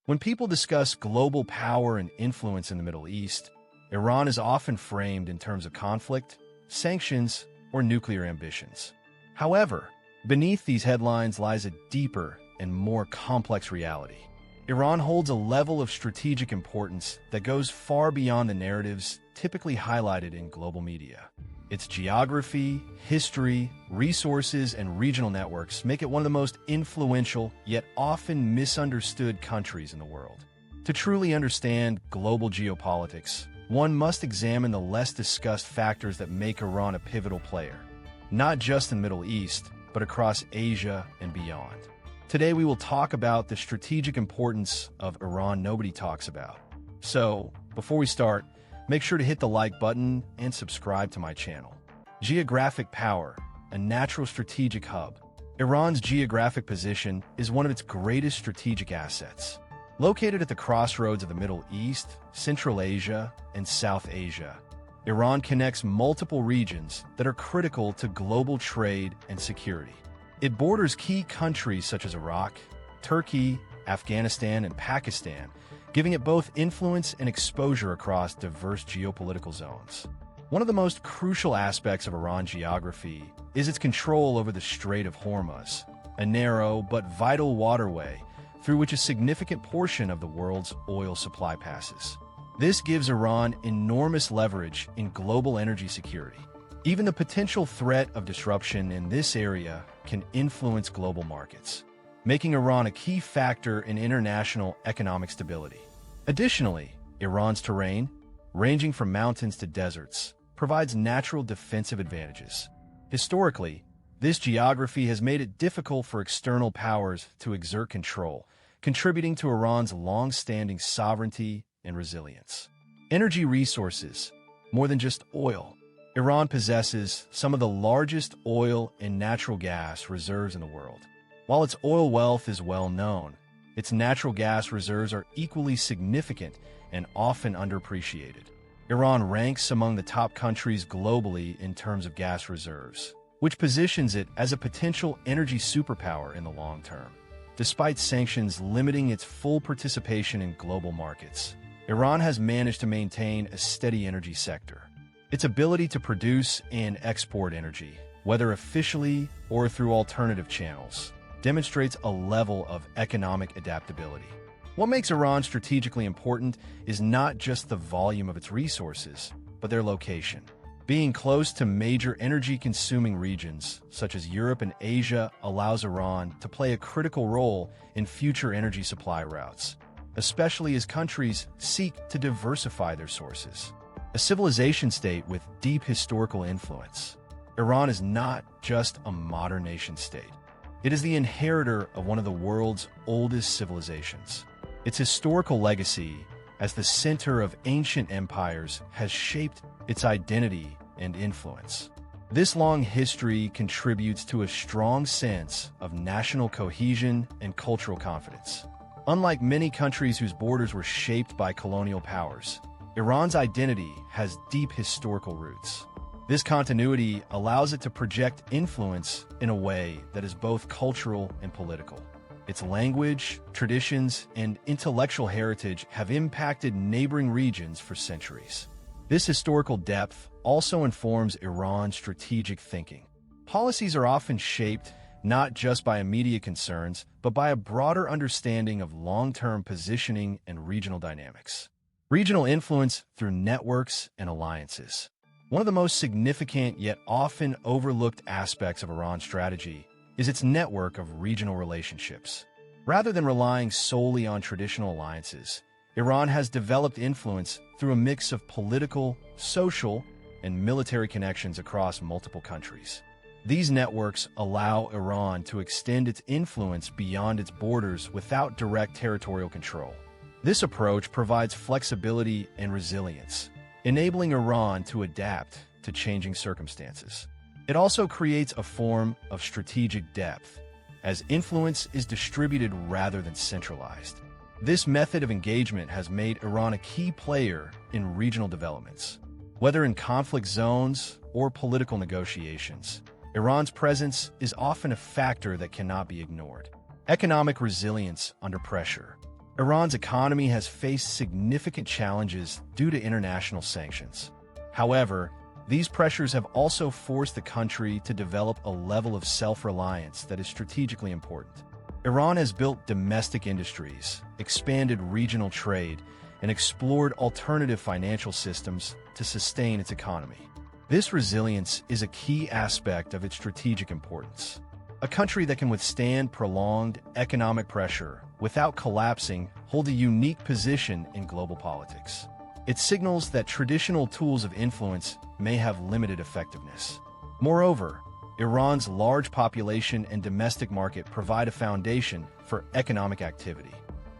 When people discuss global power and influence in the Middle East, Iran is often framed in terms of conflict, sanctions, or nuclear ambitions. However, beneath these headlines lies a deeper and more complex reality. Iran holds a level of strategic importance that goes far beyond the narratives typically highlighted in global media. Its geography, history, resources, and regional networks make it one of the most influential yet often misunderstood countries in the world. To truly understand global geopolitics, one must examine the less discussed factors that make Iran a pivotal player, not just in the Middle East, but across Asia and beyond. Today we will talk about the strategic importance of Iran nobody talks about. So, before we start, make sure to hit the like button and subscribe to my channel. Geographic power, a natural strategic hub. Iran's geographic position is one of its greatest strategic assets. Located at the crossroads of the Middle East, Central Asia, and South Asia, Iran connects multiple regions that are critical to global trade and security. It borders key countries such as Iraq, Turkey, Afghanistan, and Pakistan, giving it both influence and exposure across diverse geopolitical zones. One of the most crucial aspects of Iran's geography is its control over the Strait of Hormuz, a narrow but vital waterway through which a significant portion of the world's oil supply passes. This gives Iran enormous leverage in global energy security. Even the potential threat of disruption in this area can influence global markets, making Iran a key factor in international economic stability. Additionally, Iran's terrain, ranging from mountains to deserts, provides natural defensive advantages. Historically, this geography has made it difficult for external powers to exert control, contributing to Iran's long-standing sovereignty and resilience. Energy resources, more than just oil. Iran possesses some of the largest oil and natural gas reserves in the world. While its oil wealth is well known, its natural gas reserves are equally significant and often underappreciated. Iran ranks among the top countries globally in terms of gas reserves, which positions it as a potential energy superpower in the long term. Despite sanctions limiting its full participation in global markets, Iran has managed to maintain a steady energy sector. Its ability to produce and export energy, whether officially or through alternative channels, demonstrates a level of economic adaptability. What makes Iran strategically important is not just the volume of its resources, but their location. Being close to major energy-consuming regions, such as Europe and Asia, allows Iran to play a critical role in future energy supply routes, especially as countries seek to diversify their sources. A civilization state with deep historical influence, Iran is not just a modern nation-state. It is the inheritor of one of the world's oldest civilizations. Its historical legacy as the center of ancient empires has shaped its identity and influence. This long history contributes to a strong sense of national cohesion and cultural confidence. Unlike many countries whose borders were shaped by colonial powers, Iran's identity has deep historical roots. This continuity allows it to project influence in a way that is both cultural and political. Its language, traditions, and intellectual heritage have impacted neighboring regions for centuries. This historical depth also informs Iran's strategic thinking. Policies are often shaped not just by immediate concerns, but by a broader understanding of long-term positioning and regional dynamics. Regional influence through networks and alliances. One of the most significant yet often overlooked aspects of Iran's strategy is its network of regional relationships. Rather than relying solely on traditional alliances, Iran has developed influence through a mix of political, social, and military connections across multiple countries. These networks allow Iran to extend its influence beyond its borders without direct territorial control. This approach provides flexibility and resilience, enabling Iran to adapt to changing circumstances. It also creates a form of strategic depth, as influence is distributed rather than centralized. This method of engagement has made Iran a key player in regional developments. Whether in conflict zones or political negotiations, Iran's presence is often a factor that cannot be ignored. Economic resilience under pressure. Iran's economy has faced significant challenges due to international sanctions. However, these pressures have also forced the country to develop a level of self-reliance that is strategically important. Iran has built domestic industries, expanded regional trade, and explored alternative financial systems to sustain its economy. This resilience is a key aspect of its strategic importance. A country that can withstand prolonged economic pressure without collapsing holds a unique position in global politics. It signals that traditional tools of influence may have limited effectiveness. Moreover, Iran's large population and domestic market provide a foundation for economic activity.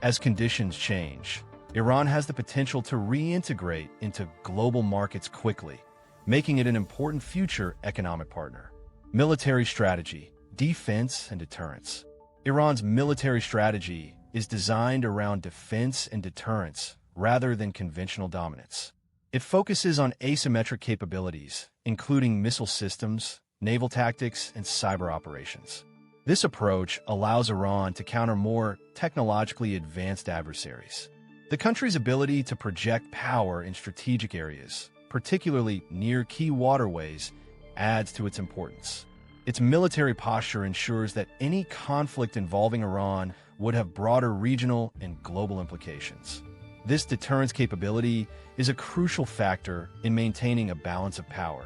As conditions change, Iran has the potential to reintegrate into global markets quickly, making it an important future economic partner. Military strategy, defense, and deterrence. Iran's military strategy is designed around defense and deterrence rather than conventional dominance. It focuses on asymmetric capabilities, including missile systems, naval tactics, and cyber operations. This approach allows Iran to counter more technologically advanced adversaries. The country's ability to project power in strategic areas, particularly near key waterways, adds to its importance. Its military posture ensures that any conflict involving Iran would have broader regional and global implications. This deterrence capability is a crucial factor in maintaining a balance of power.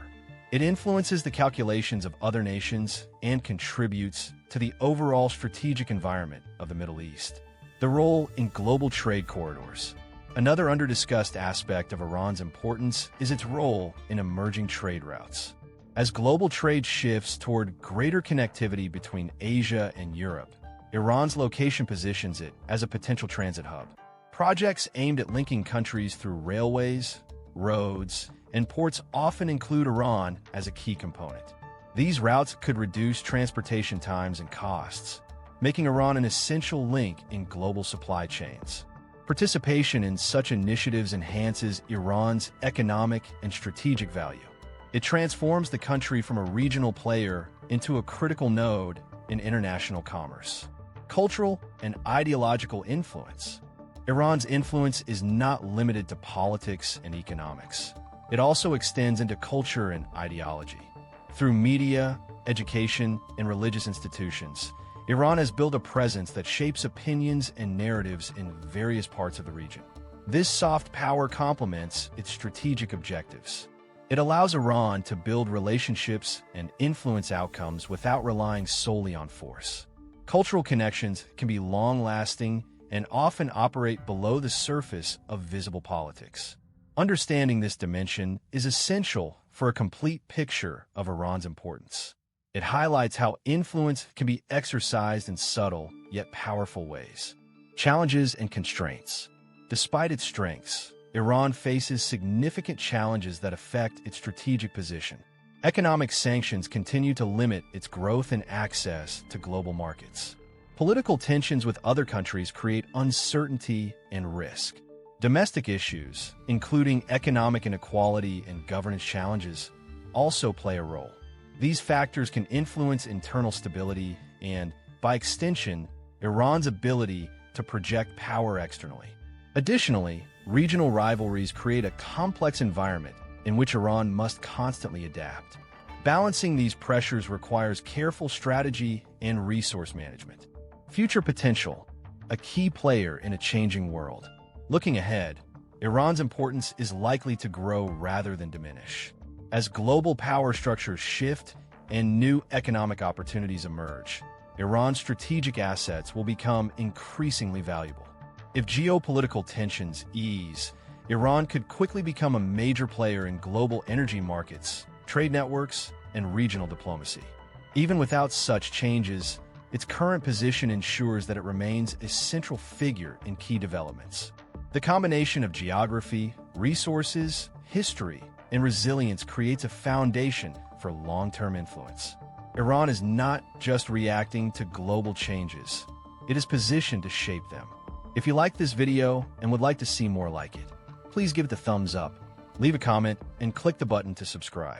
It influences the calculations of other nations and contributes to the overall strategic environment of the Middle East. The role in global trade corridors. Another underdiscussed aspect of Iran's importance is its role in emerging trade routes. As global trade shifts toward greater connectivity between Asia and Europe, Iran's location positions it as a potential transit hub. Projects aimed at linking countries through railways, roads, and ports often include Iran as a key component. These routes could reduce transportation times and costs, making Iran an essential link in global supply chains. Participation in such initiatives enhances Iran's economic and strategic value. It transforms the country from a regional player into a critical node in international commerce. Cultural and ideological influence. Iran's influence is not limited to politics and economics. It also extends into culture and ideology. Through media, education, and religious institutions, Iran has built a presence that shapes opinions and narratives in various parts of the region. This soft power complements its strategic objectives. It allows Iran to build relationships and influence outcomes without relying solely on force. Cultural connections can be long-lasting and often operate below the surface of visible politics. Understanding this dimension is essential for a complete picture of Iran's importance. It highlights how influence can be exercised in subtle yet powerful ways. Challenges and constraints. Despite its strengths, Iran faces significant challenges that affect its strategic position. Economic sanctions continue to limit its growth and access to global markets. Political tensions with other countries create uncertainty and risk. Domestic issues, including economic inequality and governance challenges, also play a role. These factors can influence internal stability and, by extension, Iran's ability to project power externally. Additionally, regional rivalries create a complex environment in which Iran must constantly adapt. Balancing these pressures requires careful strategy and resource management. Future potential, a key player in a changing world. Looking ahead, Iran's importance is likely to grow rather than diminish. As global power structures shift and new economic opportunities emerge, Iran's strategic assets will become increasingly valuable. If geopolitical tensions ease, Iran could quickly become a major player in global energy markets, trade networks, and regional diplomacy. Even without such changes, its current position ensures that it remains a central figure in key developments. The combination of geography, resources, history, and resilience creates a foundation for long-term influence. Iran is not just reacting to global changes. It is positioned to shape them. If you liked this video and would like to see more like it, please give it a thumbs up, leave a comment, and click the button to subscribe.